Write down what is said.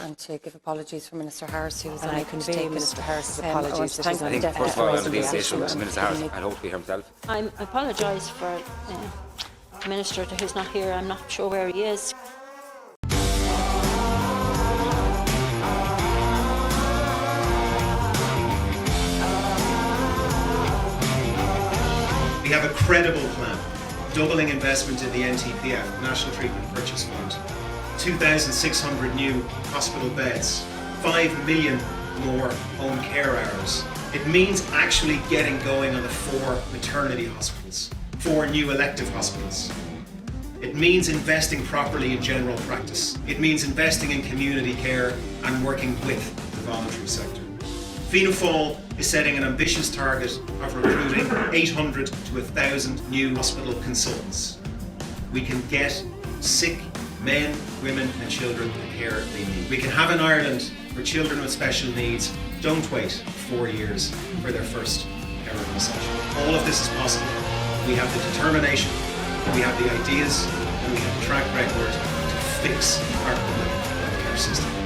and to give apologies for Minister Harris, who was And I convey Minister Harris's apologies. I I think, first of all, on the issue of Minister Harris, I hope to be himself. I apologise for the Minister who's not here. I'm not sure where he is. We have a credible plan, doubling investment in the NTPF, National Treatment Purchase Fund, 2,600 new hospital beds, 5 million more home care hours. It means actually getting going on the 4 maternity hospitals, 4 new elective hospitals. It means investing properly in general practice. It means investing in community care and working with the voluntary sector. Fianna Fáil is setting an ambitious target of recruiting 800 to 1,000 new hospital consultants. We can get sick men, women and children the care they need. We can have an Ireland where children with special needs don't wait 4 years for their first ever concession. All of this is possible. We have the determination, we have the ideas and we have the track record to fix our public health care system.